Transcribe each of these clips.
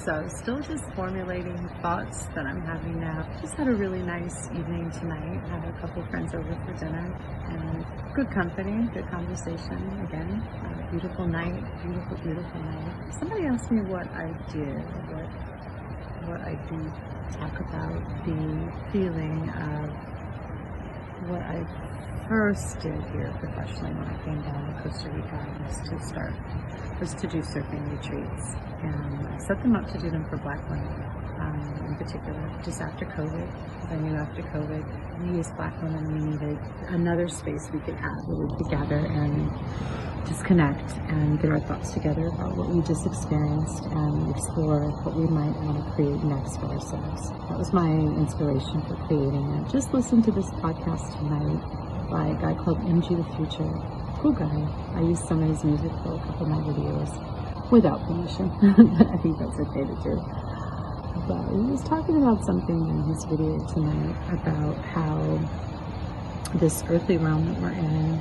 So still just formulating thoughts that I'm having now. Just had a really nice evening tonight. Had a couple friends over for dinner and good company, good conversation. Again, beautiful night, beautiful night. Somebody asked me what I did, what I do. Talk about the feeling of what I first did here professionally when I came down to Costa Rica was to do surfing retreats, and I set them up to do them for Black women in particular, just after COVID. I knew after COVID, we as Black women, we needed another space we could have where we could gather and just connect and get our thoughts together about what we just experienced and explore what we might want to create next for ourselves. That was my inspiration for creating it. Just listen to this podcast tonight by a guy called MG The Future. Cool guy. I used some of his music for a couple of my videos without permission. I think that's okay to do. But he was talking about something in his video tonight about how this earthly realm that we're in,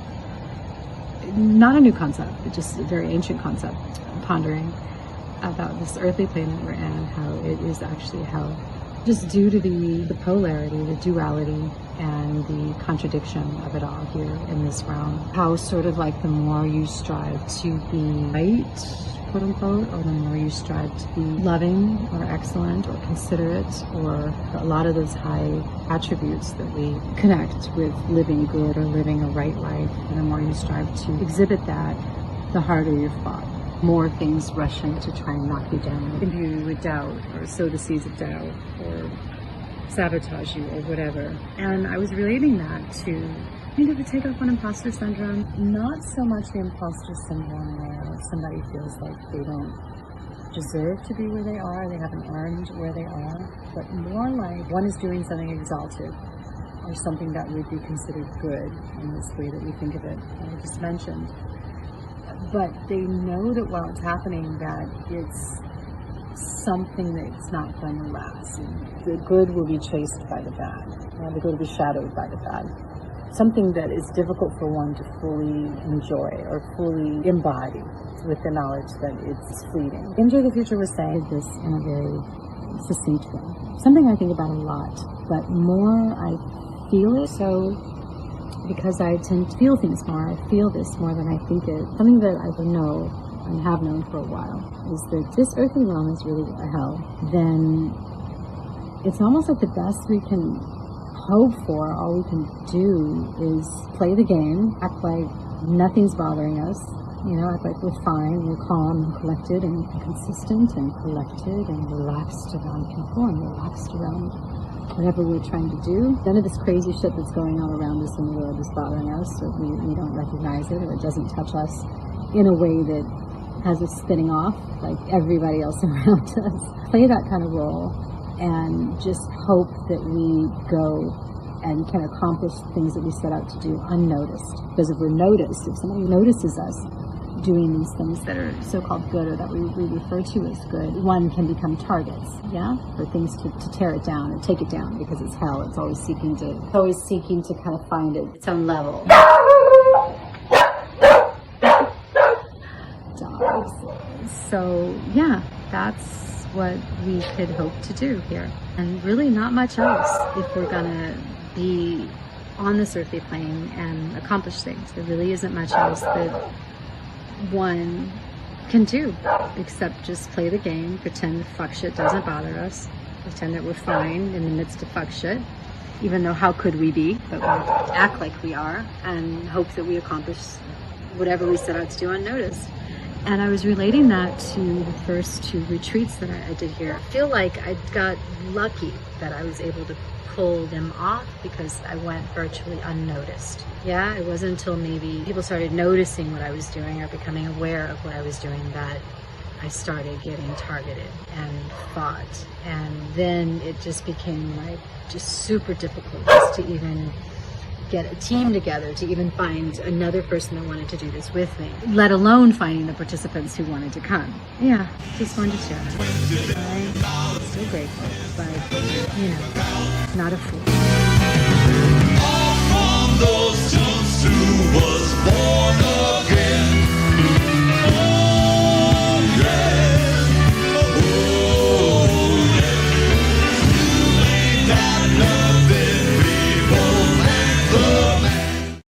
not a new concept, but just a very ancient concept, pondering about this earthly plane that we're in and how it is actually hell. Just due to the polarity, the duality, and the contradiction of it all here in this realm. How sort of like the more you strive to be right, quote unquote, or the more you strive to be loving or excellent or considerate, or a lot of those high attributes that we connect with living good or living a right life, and the more you strive to exhibit that, the harder you're fought. More things rush in to try and knock you down, imbue you with doubt, or sow the seeds of doubt, or sabotage you, or whatever. And I was relating that to, the takeoff on imposter syndrome. Not so much the imposter syndrome where somebody feels like they don't deserve to be where they are, they haven't earned where they are, but more like one is doing something exalted, or something that would be considered good in this way that we think of it, I just mentioned. But they know that while it's happening, that it's something that's not going to last. The good will be chased by the bad. The good will be shadowed by the bad. Something that is difficult for one to fully enjoy or fully embody with the knowledge that it's fleeting. MJ the Future was saying this in a very succinct way. Something I think about a lot, but more I feel it. So because I tend to feel things more, I feel this more than I think it. Something that I know and have known for a while is that this earthly realm is really a hell. Then it's almost like the best we can hope for, all we can do is play the game, act like nothing's bothering us, act like we're fine, we're calm and collected and consistent and collected and relaxed around people and relaxed around whatever we're trying to do. None of this crazy shit that's going on around us in the world is bothering us, or we don't recognize it, or it doesn't touch us in a way that has us spinning off like everybody else around us. Play that kind of role and just hope that we go and can accomplish things that we set out to do unnoticed. Because if we're noticed, if somebody notices us doing these things that are so-called good, or that we refer to as good, one can become targets, for things to tear it down or take it down, because it's hell. It's always seeking to kind of find its own level. Dogs. So that's what we could hope to do here, and really not much else if we're gonna be on this earthly plane and accomplish things. There really isn't much else that one can do except just play the game, pretend fuck shit doesn't bother us, pretend that we're fine in the midst of fuck shit, even though how could we be, but we act like we are and hope that we accomplish whatever we set out to do unnoticed. And I was relating that to the first two retreats that I did here. I feel like I got lucky that I was able to pull them off because I went virtually unnoticed. It wasn't until maybe people started noticing what I was doing or becoming aware of what I was doing that I started getting targeted and fought. And then it just became like just super difficult just to even get a team together, to even find another person that wanted to do this with me, let alone finding the participants who wanted to come. Just wanted to share that. I'm so grateful, but not a fool. All from those stones to us.